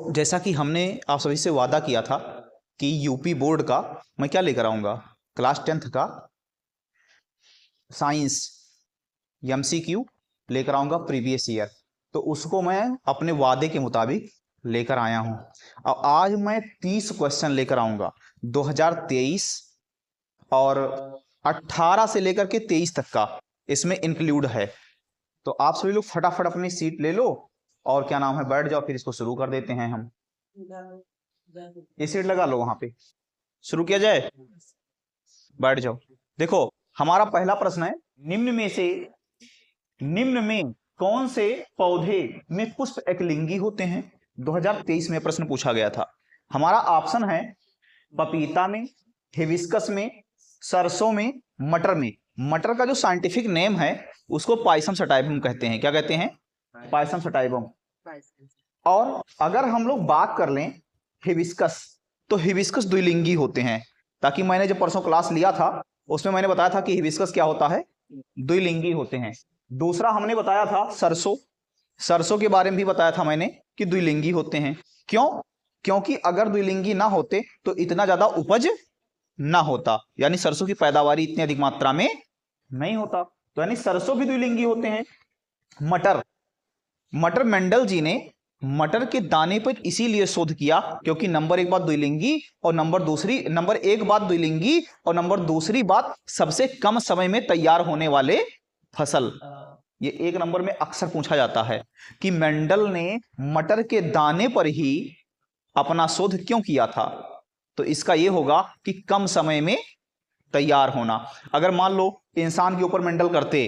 जैसा कि हमने आप सभी से वादा किया था कि यूपी बोर्ड का मैं क्या लेकर आऊँगा, क्लास 10th का साइंस एमसीक्यू लेकर आऊँगा प्रीवियस ईयर। तो उसको मैं अपने वादे के मुताबिक लेकर आया हूँ। और आज मैं 30 क्वेश्चन लेकर आऊँगा 2023 और 18 से लेकर के 23 तक का इसमें इंक्लूड है। तो आप सभी लोग फटाफट अपनी सीट ले लो और क्या नाम है बैठ जाओ, फिर इसको शुरू कर देते हैं हम। ये सीट लगा लो, वहां पे शुरू किया जाए, बैठ जाओ। देखो हमारा पहला प्रश्न है, निम्न में कौन से पौधे में पुष्प एकलिंगी होते हैं। 2023 में प्रश्न पूछा गया था। हमारा ऑप्शन है पपीता में, हिबिस्कस में, सरसों में, मटर में। मटर का जो साइंटिफिक नेम है उसको पायसम सटाइवम कहते हैं। क्या कहते हैं? पायसम सटाइवम। और अगर हम लोग बात कर लें हिबिस्कस, तो हिबिस्कस द्विलिंगी होते हैं। ताकि मैंने जब परसों क्लास लिया था उसमें मैंने बताया था कि हिबिस्कस क्या होता है, द्विलिंगी होते हैं। दूसरा हमने बताया था सरसों, सरसों के बारे में भी बताया था मैंने कि द्विलिंगी होते हैं। क्यों? क्योंकि अगर द्विलिंगी ना होते तो इतना ज्यादा उपज ना होता, यानी सरसों की पैदावारी इतनी अधिक मात्रा में नहीं होता। तो यानी सरसों भी द्विलिंगी होते हैं। मटर मेंडल जी ने मटर के दाने पर इसीलिए शोध किया क्योंकि नंबर एक बात द्विलिंगी और नंबर एक बात द्विलिंगी और नंबर दूसरी बात सबसे कम समय में तैयार होने वाले फसल। ये एक नंबर में अक्सर पूछा जाता है कि मेंडल ने मटर के दाने पर ही अपना शोध क्यों किया था। तो इसका यह होगा कि कम समय में तैयार होना। अगर मान लो इंसान के ऊपर मेंडल करते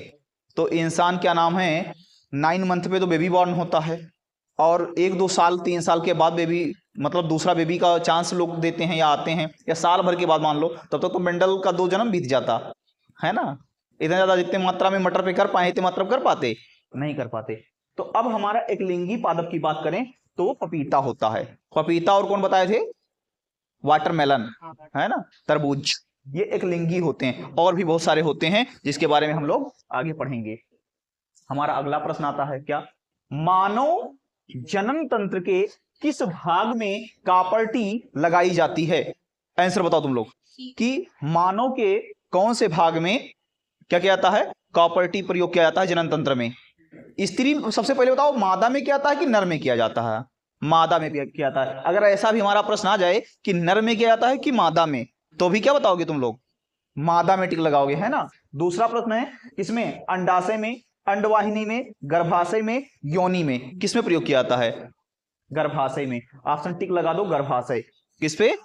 तो इंसान क्या नाम है 9 मंथ पे तो बेबी बॉर्न होता है और 1-2 साल 3 साल के बाद बेबी मतलब दूसरा बेबी का चांस लोग देते हैं या आते हैं, या साल भर के बाद मान लो, तब तक तो मेंडल का 2 जन्म बीत जाता है ना। इतना ज्यादा जितने मात्रा में मटर पे कर पाए इतने मात्रा कर पाते नहीं कर पाते। तो अब हमारा एक लिंगी पादप की बात करें तो वो पपीता होता है। पपीता और कौन बताए थे? वाटरमेलन, है ना, तरबूज। ये एक लिंगी होते हैं। और भी बहुत सारे होते हैं जिसके बारे में हम लोग आगे पढ़ेंगे। हमारा अगला प्रश्न आता है, क्या मानव जनन तंत्र के किस भाग में कॉपर्टी लगाई जाती है? आंसर बताओ तुम लोग कि मानव के कौन से भाग में क्या किया जाता है, कॉपर्टी प्रयोग किया जाता है जनन तंत्र में। स्त्री सबसे पहले बताओ मादा में किया जाता है कि नर में किया जाता है? मादा में किया जाता है। अगर ऐसा भी हमारा प्रश्न आ जाए कि नर में किया जाता है कि मादा में, तो भी क्या बताओगे तुम लोग? मादा में टिक लगाओगे, है ना। दूसरा प्रश्न है इसमें अंडाशय में, अंडवाहिनी में, गर्भाशय में, योनि में किसमें प्रयोग किया जाता है? गर्भाशय में। ऑप्शन टिक लगा दो, गर्भाशय। किस पे?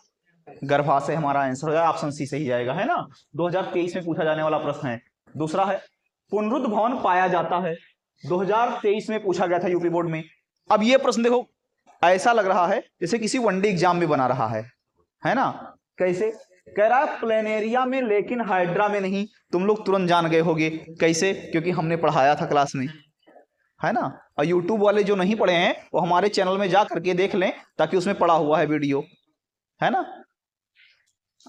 गर्भाशय हमारा आंसर हो जाएगा, ऑप्शन सी सही जाएगा, है ना। 2023 में पूछा जाने वाला प्रश्न है। दूसरा है पुनरुद्ध भवन पाया जाता है। 2023 में पूछा गया था यूपी बोर्ड में। अब ये प्रश्न देखो ऐसा लग रहा है जैसे किसी वनडे एग्जाम में बना रहा है ना। कैसे? कह रहा है प्लेनेरिया में लेकिन हाइड्रा में नहीं। तुम लोग तुरंत जान गए होगे कैसे, क्योंकि हमने पढ़ाया था क्लास में, है ना। और यूट्यूब वाले जो नहीं पढ़े हैं वो हमारे चैनल में जा करके देख लें ताकि उसमें पढ़ा हुआ है वीडियो, है ना।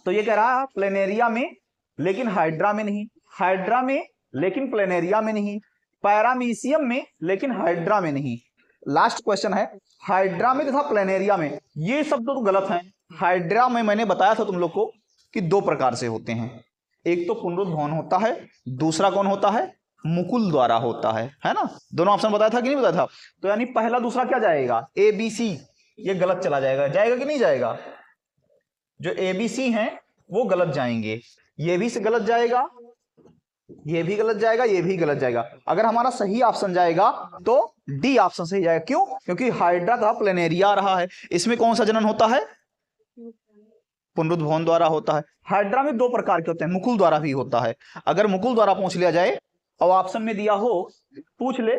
तो ये कह रहा है प्लेनेरिया में लेकिन हाइड्रा में नहीं, हाइड्रा में लेकिन प्लेनेरिया में नहीं, पैरामीशियम में लेकिन हाइड्रा में नहीं। लास्ट क्वेश्चन है हाइड्रा में तथा प्लेनेरिया में। ये सब तो गलत है। हाइड्रा में मैंने बताया था तुम लोग को कि 2 प्रकार से होते हैं। एक तो पुनरुद्ध भवन होता है, दूसरा कौन होता है? मुकुल द्वारा होता है ना। दोनों ऑप्शन बताया था कि नहीं बताया था? तो यानी पहला दूसरा क्या जाएगा? A B C. ये गलत चला जाएगा, जाएगा कि नहीं जाएगा? जो ए बी सी हैं वो गलत जाएंगे। ये भी से गलत जाएगा, ये भी गलत जाएगा, ये भी गलत जाएगा। अगर हमारा सही ऑप्शन जाएगा तो डी ऑप्शन सही जाएगा। क्यों? क्योंकि हाइड्रा का प्लेनेरिया रहा है। इसमें कौन सा जनन होता है? पुनरुद्ध भवन द्वारा होता है। हाइड्रा में 2 प्रकार के होते हैं, मुकुल द्वारा भी होता है। अगर मुकुल द्वारा पूछ लिया जाए और ऑप्शन में दिया हो, पूछ ले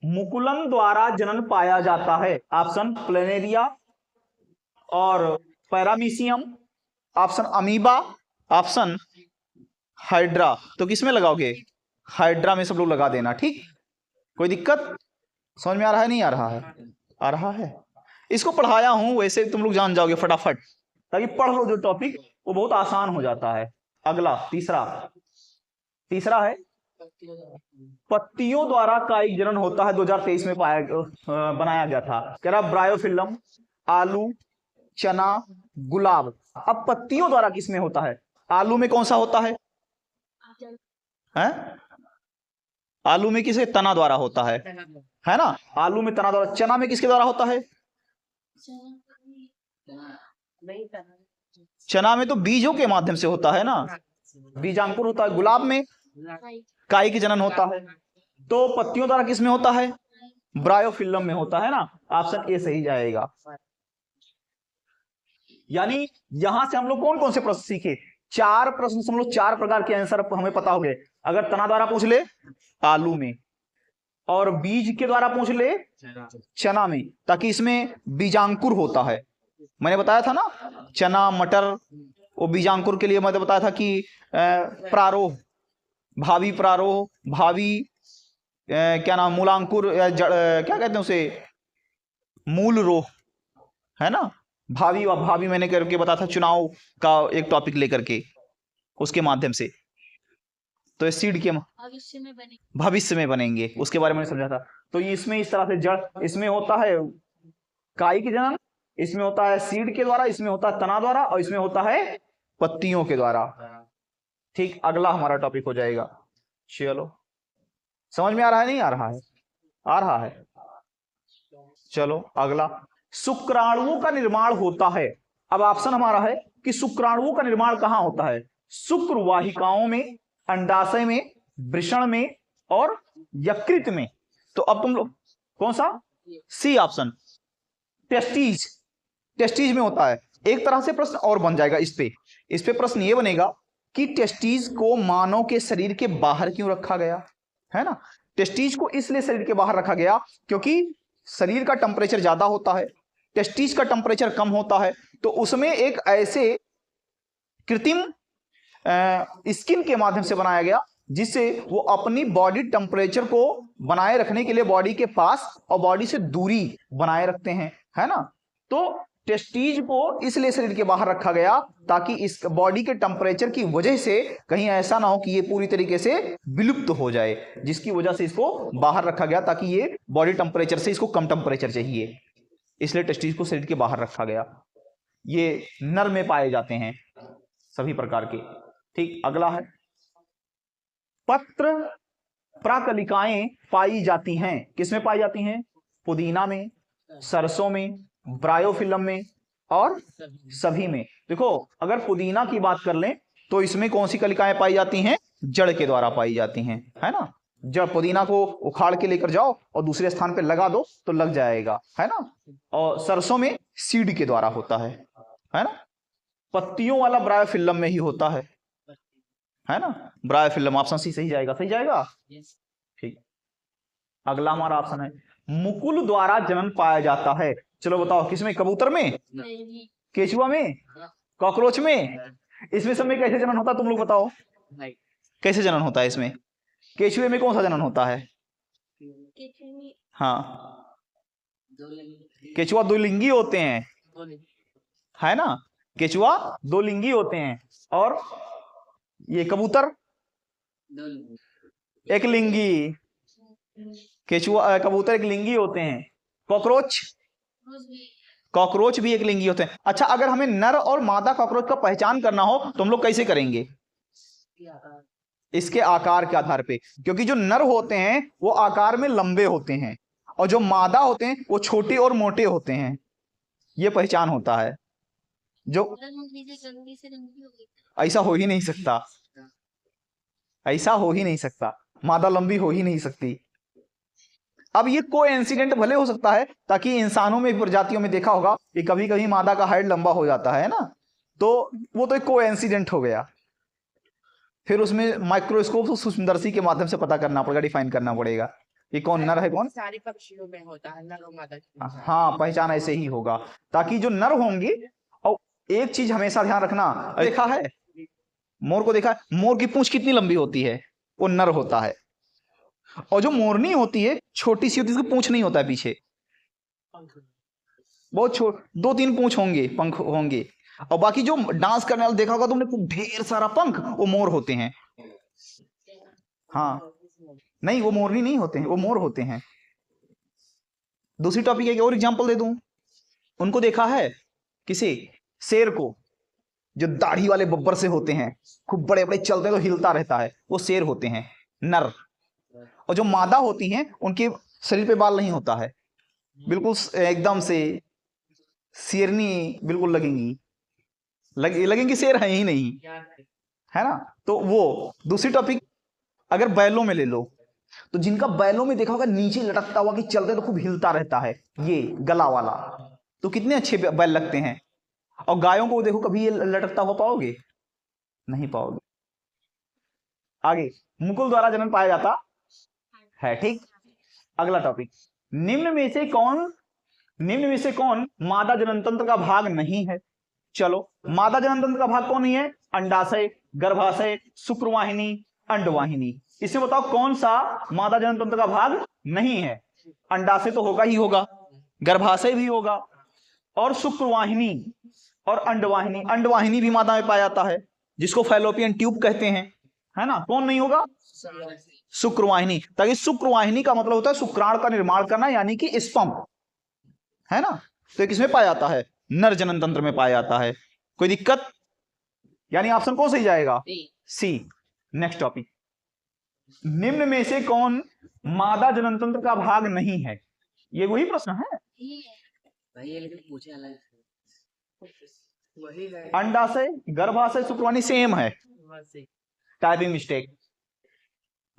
मुकुलन द्वारा जनन पाया जाता है, ऑप्शन प्लेनेरिया और paramecium, option amoeba, option hydra. तो किसमें लगाओगे? हाइड्रा में सब लोग लगा देना, ठीक। कोई दिक्कत? समझ में आ रहा है नहीं आ रहा है? आ रहा है। इसको पढ़ाया हूं वैसे तुम लोग जान जाओगे फटाफट, ताकि पढ़ लो जो टॉपिक वो बहुत आसान हो जाता है। अगला तीसरा है पत्तियों द्वारा कायिक जनन होता है। 2023 में बनाया गया था। कह रहा ब्रायोफिल्म, आलू, चना, गुलाब। अब पत्तियों द्वारा किसमें होता है? आलू में कौन सा होता है? हैं? आलू में किसे? तना द्वारा होता है ना? आलू में तना द्वारा। चना में किसके द्वारा होता है? चना में तो बीजों के माध्यम से होता है ना, बीजांकुर होता है। गुलाब में काई की जनन होता है। तो पत्तियों द्वारा किसमें होता है? ब्रायोफिल्लम में होता है ना। ऑप्शन ए सही जाएगा। यानी यहां से हम लोग कौन कौन से प्रश्न सीखे? 4 प्रश्न, हम लोग 4 प्रकार के आंसर हमें पता हो गए। अगर तना द्वारा पूछ ले आलू में, और बीज के द्वारा पूछ ले चना में, ताकि इसमें बीजांकुर होता है। मैंने बताया था ना, चना मटर, वो बीजांकुर के लिए मैंने बताया था कि प्रारोह, भावी प्रारोह, भावी क्या नाम, मूलांकुर, क्या कहते हैं उसे, मूल रोह, है ना। भावी व भावी मैंने करके बताया था, चुनाव का एक टॉपिक लेकर के, उसके माध्यम से। तो सीड के भविष्य में बनेंगे, उसके बारे में समझा था। तो इसमें इस तरह से जड़, इसमें होता है काई की जनन, इसमें होता है सीड के द्वारा, इसमें होता है तना द्वारा, और इसमें होता है पत्तियों के द्वारा। ठीक, अगला हमारा टॉपिक हो जाएगा। चलो, समझ में आ रहा है? नहीं आ रहा है? आ रहा है। चलो अगला, शुक्राणुओं का निर्माण होता है। अब ऑप्शन हमारा है कि शुक्राणुओं का निर्माण कहां होता है? शुक्र वाहिकाओं में, अंडाशय में, वृषण में, और यकृत में। तो अब तुम लोग कौन सा? C option, testes. टेस्टीज में होता है। एक तरह से प्रश्न और बन जाएगा इस पे प्रश्न ये बनेगा कि टेस्टीज को मानव के शरीर के बाहर क्यों रखा गया, है ना। टेस्टीज को इसलिए शरीर के बाहर रखा गया क्योंकि शरीर का टेम्परेचर ज्यादा होता है, टेस्टीज का टेम्परेचर कम होता है। तो उसमें एक ऐसे कृत्रिम स्किन के माध्यम से बनाया गया जिससे वो अपनी बॉडी टेम्परेचर को बनाए रखने के लिए बॉडी के पास और बॉडी से दूरी बनाए रखते हैं, है ना। तो टेस्टीज को इसलिए शरीर के बाहर रखा गया ताकि इस बॉडी के टेम्परेचर की वजह से कहीं ऐसा ना हो कि ये पूरी तरीके से विलुप्त हो जाए, जिसकी वजह से इसको बाहर रखा गया, ताकि ये बॉडी टेम्परेचर से इसको कम टेम्परेचर चाहिए, इसलिए टेस्टीज को शरीर के बाहर रखा गया। ये नर में पाए जाते हैं सभी प्रकार के। ठीक, अगला है, पत्र प्राकलिकाएं पाई जाती हैं। किसमें पाई जाती हैं? पुदीना में, सरसों में, ब्रायोफिल्म में, और सभी में। देखो, अगर पुदीना की बात कर लें तो इसमें कौन सी कलिकाएं पाई जाती हैं? जड़ के द्वारा पाई जाती हैं, है ना। जड़, पुदीना को उखाड़ के लेकर जाओ और दूसरे स्थान पे लगा दो तो लग जाएगा, है ना। और सरसों में सीड के द्वारा होता है ना। पत्तियों वाला ब्रायोफिल्म में ही होता है ना। ब्रायोफिल्म, ऑप्शन सी सही जाएगा। सही जाएगा। ठीक, अगला हमारा ऑप्शन है, मुकुल द्वारा जनन पाया जाता है। चलो बताओ, किसमें? कबूतर में, केचुआ में, कॉकरोच में? इसमें सब में कैसे जनन होता है तुम लोग बताओ? कैसे जनन होता है इसमें? केचुए में कौन सा जनन होता है? हाँ, केचुआ दो लिंगी होते हैं, है ना। केचुआ दो लिंगी होते हैं, और ये कबूतर एक लिंगी। केचुआ, कबूतर एक लिंगी होते हैं। कॉकरोच भी एक लिंगी होते हैं। अच्छा, अगर हमें नर और मादा कॉकरोच का पहचान करना हो तो हम लोग कैसे करेंगे? इसके आकार के आधार पे, क्योंकि जो नर होते हैं वो आकार में लंबे होते हैं और जो मादा होते हैं वो छोटे और मोटे होते हैं। ये पहचान होता है। जो ऐसा हो ही नहीं सकता, ऐसा हो ही नहीं सकता, मादा लंबी हो ही नहीं सकती। अब ये कोइंसिडेंट भले हो सकता है, ताकि इंसानों में, प्रजातियों में देखा होगा कि कभी कभी मादा का हाइट लंबा हो जाता है ना, तो वो तो एक कोइंसिडेंट हो गया। फिर उसमें माइक्रोस्कोप से सूक्ष्मदर्शी के माध्यम से पता करना पड़ेगा, डिफाइन करना पड़ेगा कि कौन नर है कौन। सारे पक्षियों में होता है नर और मादा। हाँ, पहचान ऐसे ही होगा, ताकि जो नर होंगे, और एक चीज हमेशा ध्यान रखना, देखा है मोर को? देखा है मोर की पूंछ कितनी लंबी होती है? वो नर होता है। और जो मोरनी होती है छोटी सी होती है, उसकी पूंछ नहीं होता है पीछे, बहुत छोट, 2-3 पूंछ होंगे, पंख होंगे। और बाकी जो डांस करने वाला देखा होगा तुमने, ढेर सारा पंख, वो मोर होते हैं। हाँ, नहीं, वो मोरनी नहीं होते हैं, वो मोर होते हैं। दूसरी टॉपिक है, और एग्जांपल दे दूं? उनको देखा है? किसे? शेर को, जो दाढ़ी वाले बब्बर से होते हैं, खूब बड़े बड़े चलते हैं तो हिलता रहता है, वो शेर होते हैं नर। और जो मादा होती हैं उनके शरीर पे बाल नहीं होता है, बिल्कुल एकदम से शेरनी बिल्कुल लगेंगी, लगेंगी, शेर है ही नहीं, है ना। तो वो दूसरी टॉपिक, अगर बैलों में ले लो, तो जिनका बैलों में देखा होगा नीचे लटकता हुआ कि चलते तो खूब हिलता रहता है, ये गला वाला, तो कितने अच्छे बैल लगते हैं। और गायों को देखो, कभी ये लटकता हुआ पाओगे? नहीं पाओगे। आगे, मुकुल द्वारा जनन पाया जाता है, ठीक। अगला टॉपिक, निम्न में से कौन मादा जनन तंत्र का भाग नहीं है? चलो, मादा जनन तंत्र का भाग कौन नहीं है? अंडाशय, गर्भाशय, शुक्रवाहिनी, अंडवाहिनी। इसमें बताओ कौन सा मादा जनन तंत्र का भाग नहीं है? अंडाशय तो होगा ही होगा, गर्भाशय भी होगा, और शुक्रवाहिनी और अंडवाहिनी। अंडवाहिनी भी मादा में पाया जाता है, जिसको फैलोपियन ट्यूब कहते हैं, है ना। कौन नहीं होगा? शुक्रवाहिनी। ताकि शुक्रवाहिनी का मतलब होता है शुक्राणु का निर्माण करना, यानी कि स्पर्म, है ना। तो ये किसमें पाया जाता है? नर जनन तंत्र में पाया जाता है। कोई दिक्कत? यानी ऑप्शन कौन सही जाएगा? सी। नेक्स्ट टॉपिक, निम्न में से कौन मादा जनन तंत्र का भाग नहीं है? ये वही प्रश्न है। पूछे अलग वही है। अंडाशय, गर्भाशय, शुक्रवाहिनी सेम है, टाइपिंग मिस्टेक।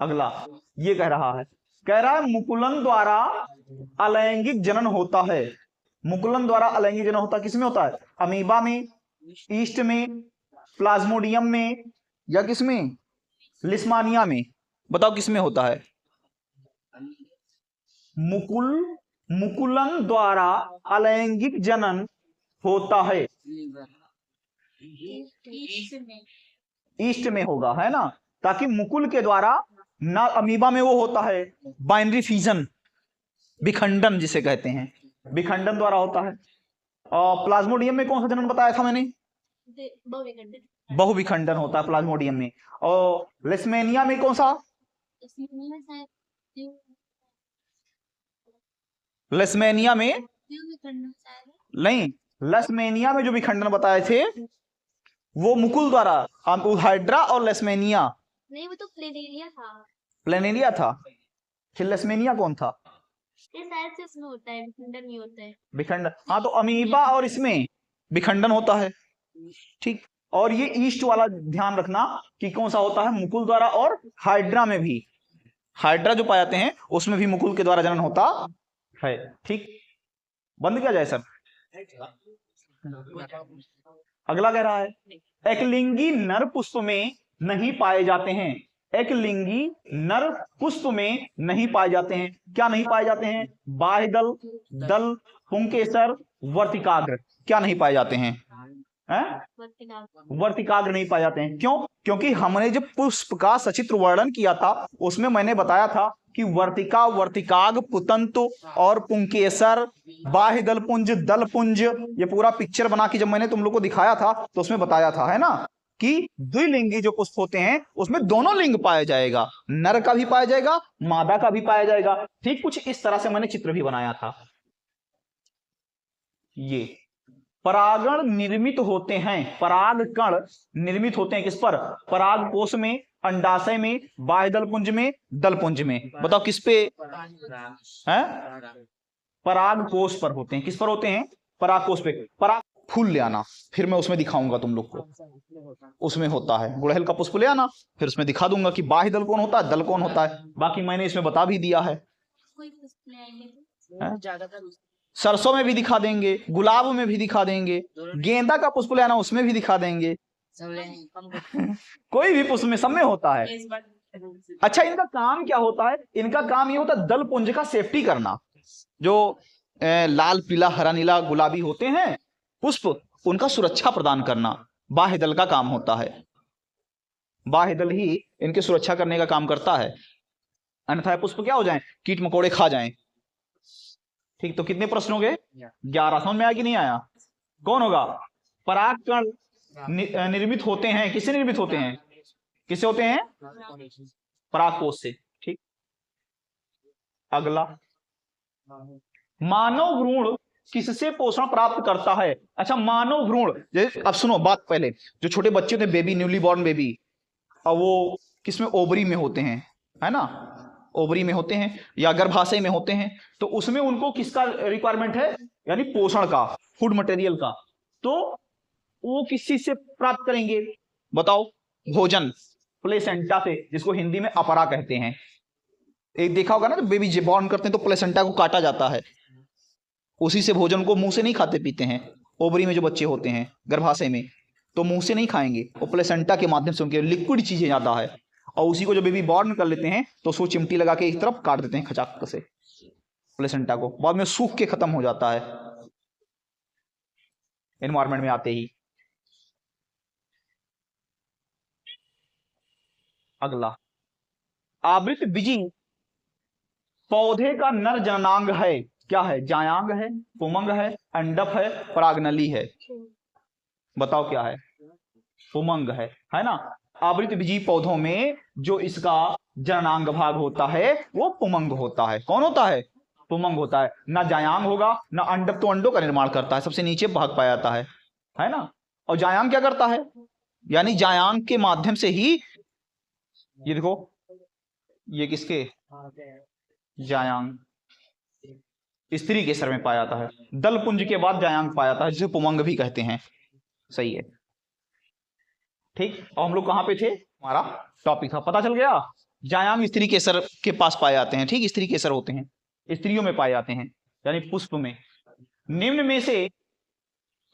अगला ये कह रहा है मुकुलन द्वारा अलैंगिक जनन होता है। मुकुलन द्वारा अलैंगिक जनन होता किसमें होता है? अमीबा में, ईस्ट में, प्लाज्मोडियम में, या किसमें? लिस्मानिया में। बताओ किसमें होता है? मुकुलन द्वारा अलैंगिक जनन होता है, ईस्ट में होगा, है ना। ताकि मुकुल के द्वारा ना, अमीबा में वो होता है बाइनरी फिजन, विखंडन जिसे कहते हैं, विखंडन द्वारा होता है। और प्लाज्मोडियम में कौन सा जनन बताया था मैंने? बहुविखंडन होता है प्लाज्मोडियम में। और लेस्मेनिया में कौन सा? लेस्मेनिया में नहीं, लेस्मेनिया में जो विखंडन बताए थे वो मुकुल द्वारा, हाइड्रा और लेस्मेनिया। नहीं, वो तो प्लेनेरिया था। प्लेनेरिया था, फिर लेस्मेनिया कौन था? ये शायद से उसमें होता है, विखंडन नहीं होता है। विखंडन, हाँ। तो अमीबा और इसमें विखंडन होता है, ठीक। और ये ईस्ट वाला ध्यान रखना कि कौन सा होता है? मुकुल द्वारा। और हाइड्रा में भी, हाइड्रा जो पाए जाते हैं उसमें भी मुकुल के द्वारा जनन होता है, ठीक। बंद किया जाए सर। अगला कह रहा है एकलिंगी नर पुष्प में नहीं पाए जाते हैं। एकलिंगी नर पुष्प में नहीं पाए जाते हैं। क्या नहीं पाए जाते हैं? बाह्यदल, दल, पुंकेसर, वर्तिकाग्र। क्या नहीं पाए जाते हैं? वर्तिकाग्र नहीं पाए जाते हैं। क्यों? क्योंकि हमने जब पुष्प का सचित्र वर्णन किया था उसमें मैंने बताया था कि वर्तिका, वर्तिकाग, पुतंतु और पुंकेसर, बाह्य दल पुंज, दल पुंज, ये पूरा पिक्चर बना के जब मैंने तुम लोग को दिखाया था तो उसमें बताया था, है ना, कि द्विलिंगी जो पुष्प होते हैं उसमें दोनों लिंग पाया जाएगा, नर का भी पाया जाएगा, मादा का भी पाया जाएगा। ठीक, कुछ इस तरह से मैंने चित्र भी बनाया था। ये परागण निर्मित होते हैं, परागकण निर्मित होते हैं किस पर? पराग कोश में, अंडाशय में, बाह्य दलपुंज में, दलपुंज में। बताओ किस पे है? पराग कोश पर होते हैं। किस पर होते हैं? पराग कोश पे। पराग फूल ले आना, फिर मैं उसमें दिखाऊंगा तुम लोग को। उसमें होता है गुड़हल का पुष्प ले आना, फिर उसमें दिखा दूंगा कि बाह्य दल कौन होता है, दल कौन होता है। बाकी मैंने इसमें बता भी दिया है। सरसों में भी दिखा देंगे, गुलाब में भी दिखा देंगे, गेंदा का पुष्प ले आना उसमें भी दिखा देंगे। कोई भी पुष्प में, सब में होता है। अच्छा, इनका काम क्या होता है? इनका काम ये होता है दल पुंज का सेफ्टी करना। जो लाल, पीला, हरा, नीला, गुलाबी होते हैं पुष्प, उनका सुरक्षा प्रदान करना बाह्य दल का काम होता है। बाह्य दल ही इनकी सुरक्षा करने का काम करता है, अन्यथा पुष्प क्या हो जाएं? कीट मकोड़े खा जाएं। ठीक, तो कितने प्रश्न हो गए? 11। समझ में आया कि नहीं आया? कौन होगा? परागकण निर्मित होते हैं। किससे निर्मित होते हैं? किससे होते हैं? परागकोश से। ठीक, अगला, मानव भ्रूण किससे पोषण प्राप्त करता है? अच्छा, मानव भ्रूण, अब सुनो बात पहले, जो छोटे बच्चे होते हैं, बेबी, न्यूली बॉर्न बेबी, और वो किसमें, ओवरी में होते हैं, है ना, ओवरी में होते हैं या गर्भाशय में होते हैं, तो उसमें उनको किसका रिक्वायरमेंट है, यानी पोषण का, फूड मटेरियल का। तो वो किस चीज से प्राप्त करेंगे बताओ? भोजन प्लेसेंटा से, जिसको हिंदी में अपरा कहते हैं। एक देखा होगा ना, जब बेबी बॉर्न करते हैं तो प्लेसेंटा को काटा जाता है, उसी से भोजन को मुंह से नहीं खाते पीते हैं। ओवरी में जो बच्चे होते हैं गर्भाशय में, तो मुंह से नहीं खाएंगे, वो प्लेसेंटा के माध्यम से उनके लिक्विड चीजें ज्यादा है, और उसी को जो बेबी बॉर्न कर लेते हैं तो उसको चिमटी लगा के एक तरफ काट देते हैं खचाक से, प्लेसेंटा को, बाद में सूख के खत्म हो जाता है एनवायरमेंट में आते ही। अगला, आवृत बीजी पौधे का नर जननांग है, क्या है? जायांग है, पुमंग है, अंडप है, परागनली है? बताओ क्या है? पुमंग है ना। आवृत बीजी पौधों में जो इसका जननांग भाग होता है वो पुमंग होता है। कौन होता है? पुमंग होता है। ना जायांग होगा ना अंडप, तो अंडों का निर्माण करता है, सबसे नीचे भाग पाया जाता है ना। और जायांग क्या करता है? यानी जायांग के माध्यम से ही, ये देखो, ये किसके? जायांग, स्त्री के सर में पाया जाता है। दलपुंज के बाद जायांग पाया जाता है, जिसे पुमंग भी कहते हैं। सही है, ठीक। और हम लोग कहां पे थे? हमारा टॉपिक था, पता चल गया। जायांग स्त्री केसर के पास पाए जाते हैं, ठीक, स्त्री केसर होते हैं, स्त्रियों में पाए जाते हैं, यानी पुष्प में। निम्न में से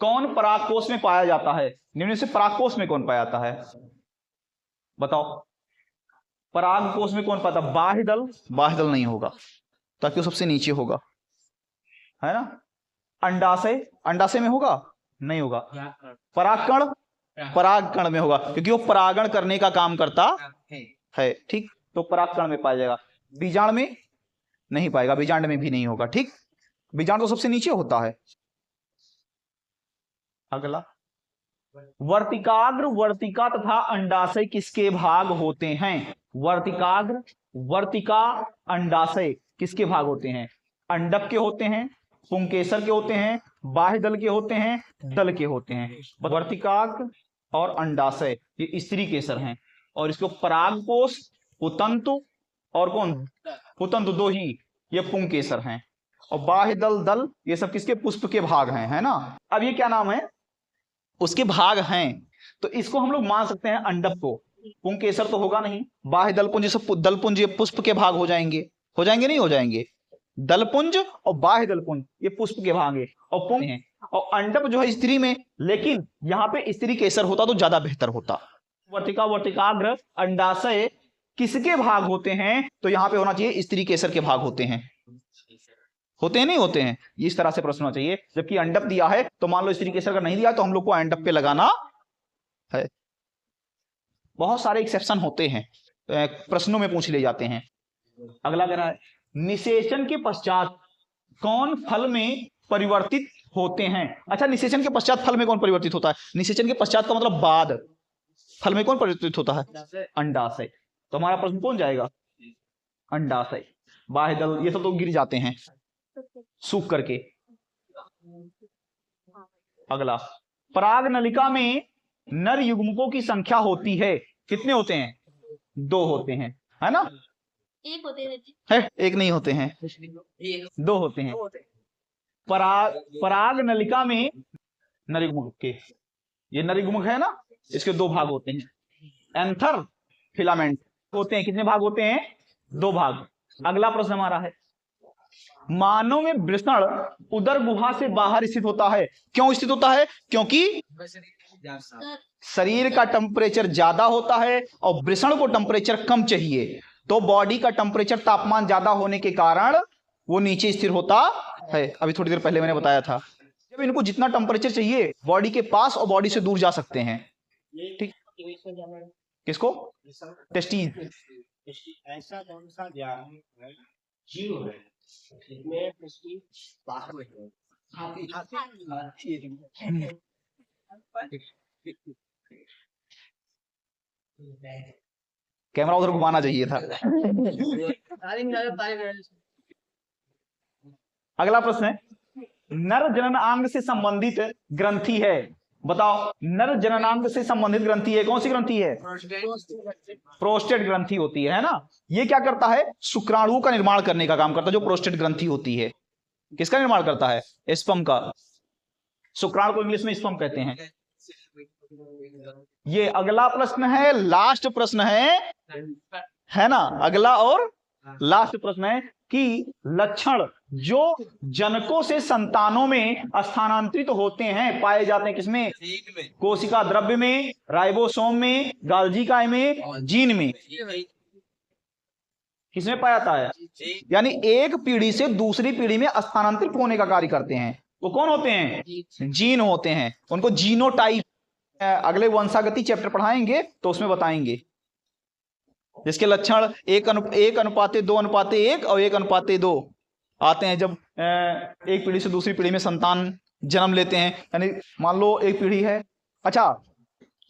कौन परागकोश में पाया जाता है? निम्न से परागकोश में कौन पाया जाता है बताओ? परागकोश में कौन पाता? बाह्य दल, बाह्य दल नहीं होगा, ताकि वो सबसे नीचे होगा, है ना। अंडाशय, अंडाशय में होगा? नहीं होगा। परागकण, परागकण में होगा, क्योंकि वो परागण करने का काम करता है, ठीक, तो परागकण में पाया जाएगा। बीजांड में नहीं पाएगा, बीजांड में भी नहीं होगा, ठीक, बीजांड तो सबसे नीचे होता है। अगला, वर्तिकाग्र, वर्तिका तथा अंडाशय किसके भाग होते हैं? वर्तिकाग्र, वर्तिका, अंडाशय किसके भाग होते हैं? अंडक के होते हैं, पुंकेसर के होते हैं, बाह्य दल के होते हैं, दल के होते हैं। वर्तिकाग्र और अंडाशय ये स्त्री केसर हैं, और इसको परागकोश, पुतंतु और कौन? पुतंतु दो ही, ये पुंकेसर हैं। और बाह्य दल, दल, ये सब किसके? पुष्प के भाग हैं, है ना। अब ये क्या नाम है? उसके भाग हैं, तो इसको हम लोग मान सकते हैं अंडप को। पुंकेसर तो होगा नहीं, बाह्य दलपुंज, सब दलपुंज ये पुष्प के भाग हो जाएंगे, हो जाएंगे नहीं हो जाएंगे? दलपुंज और बाह्य दलपुंज ये पुष्प के भाग है, और पुंग है, और अंडप जो है स्त्री में, लेकिन यहाँ पे स्त्री केसर होता तो ज्यादा बेहतर होता। वर्तिका, वर्तिकाग्र, अंडाशय किसके भाग होते हैं? तो यहाँ पे होना चाहिए स्त्री केसर के भाग होते हैं। होते हैं नहीं होते हैं? इस तरह से प्रश्न होना चाहिए। जबकि अंडप दिया है तो मान लो स्त्री केसर का नहीं दिया, तो हम लोग को अंडप पे लगाना है। बहुत सारे एक्सेप्शन होते हैं, प्रश्नों में पूछ ले जाते हैं। अगला कह रहा है, निषेचन के पश्चात कौन फल में परिवर्तित होते हैं? अच्छा, निषेचन के पश्चात फल में कौन परिवर्तित होता है? निषेचन के पश्चात का मतलब बाद, फल में कौन परिवर्तित होता है? अंडाशय। तो हमारा प्रश्न कौन जाएगा? अंडाशय। बाह्य दल ये सब तो गिर जाते हैं सूख करके। अगला, पराग नलिका में नर युग्मकों की संख्या होती है, कितने होते हैं? 2 होते हैं, है ना। एक होते हैं, है, एक नहीं होते हैं, 2 होते हैं। पराग नलिका में नर युग्मक के, ये नर युग्मक है ना, इसके 2 भाग होते हैं। एंथर फिलामेंट होते हैं, कितने भाग होते हैं? 2 भाग। अगला प्रश्न हमारा है, मानव में वृषण उदर गुहा से बाहर स्थित होता है, क्यों स्थित होता है? क्योंकि शरीर का टेम्परेचर ज्यादा होता है और वृषण को टेम्परेचर कम चाहिए, तो बॉडी का टेम्परेचर, तापमान ज्यादा होने के कारण वो नीचे स्थिर होता है। अभी थोड़ी देर पहले मैंने बताया था, जब इनको जितना टेम्परेचर चाहिए बॉडी के पास और बॉडी से दूर जा सकते हैं, ठीक। किसको? टेस्टीज। ऐसा कौन सा जीव है जिसमें बाहर कैमरा उधर घुमाना चाहिए था। अगला प्रश्न है, नर जननांग से संबंधित ग्रंथि है? बताओ, नर जननांग से संबंधित ग्रंथि है, कौन सी ग्रंथि है? प्रोस्टेट ग्रंथि होती है ना। ये क्या करता है? शुक्राणुओं का निर्माण करने का काम करता है। जो प्रोस्टेट ग्रंथि होती है, किसका निर्माण करता है? स्पर्म का। शुक्राणु को इंग्लिश में स्पर्म कहते हैं। ये अगला प्रश्न है, लास्ट प्रश्न है ना। अगला और लास्ट प्रश्न है कि लक्षण जो जनकों से संतानों में स्थानांतरित होते हैं, पाए जाते हैं किसमें? कोशिका द्रव्य में, राइबोसोम में, गाल्जी काय में, जीन में। किसमें पाया जाता है? यानी एक पीढ़ी से दूसरी पीढ़ी में स्थानांतरित होने का कार्य करते हैं। वो कौन होते हैं? जीन होते हैं। उनको जीनोटाइप अगले वंशागति चैप्टर पढ़ाएंगे तो उसमें बताएंगे। जिसके लक्षण 1:2:1 और 1:2 आते हैं जब एक पीढ़ी से दूसरी पीढ़ी में संतान जन्म लेते हैं। यानी मान लो एक पीढ़ी है। अच्छा,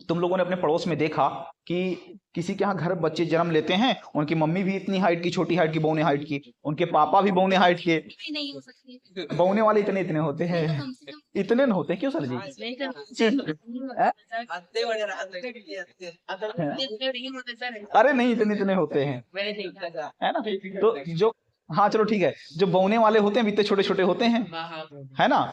तुम लोगों ने अपने पड़ोस में देखा कि किसी के यहाँ घर बच्चे जन्म लेते हैं, उनकी मम्मी भी इतनी हाइट की, छोटी हाइट की, बौने हाइट की, उनके पापा भी बौने हाइट के। नहीं हो सकती, बौने वाले इतने होते हैं। कम से कम इतने न होते क्यों सर जी? अरे नहीं, इतने होते हैं, है ना। तो जो, हाँ चलो ठीक है, जो बौने वाले होते हैं इतने छोटे छोटे होते हैं, है ना।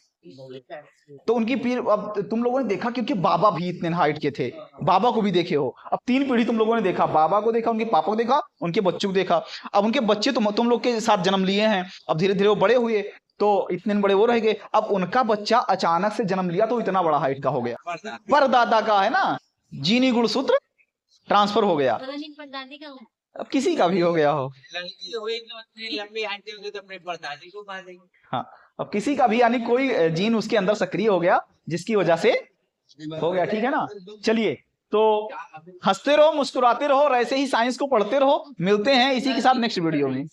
तो उनकी पीढ़ी, अब तुम लोगों ने देखा क्योंकि बाबा भी इतने हाइट के थे, बाबा को भी देखे हो। अब 3 पीढ़ी तुम लोगों ने देखा, बाबा को देखा, उनके पापा को देखा, उनके बच्चों को देखा। अब उनके बच्चे तुम लोग के साथ जन्म लिए हैं, अब धीरे धीरे वो बड़े हुए, तो इतने बड़े वो रह गए। अब उनका बच्चा अचानक से जन्म लिया तो इतना बड़ा हाइट का हो गया, परदादा का, है ना। जीनी गुणसूत्र ट्रांसफर हो गया। पता नहीं परदादी का हो। अब किसी का भी हो गया हो, लंबी हाइट होगी तो अपने परदादी को पा देंगे। हाँ, अब किसी का भी, यानी कोई जीन उसके अंदर सक्रिय हो गया जिसकी वजह से हो गया, ठीक है ना। चलिए, तो हंसते रहो, मुस्कुराते रहो और ऐसे ही साइंस को पढ़ते रहो। मिलते हैं इसी के साथ नेक्स्ट वीडियो में।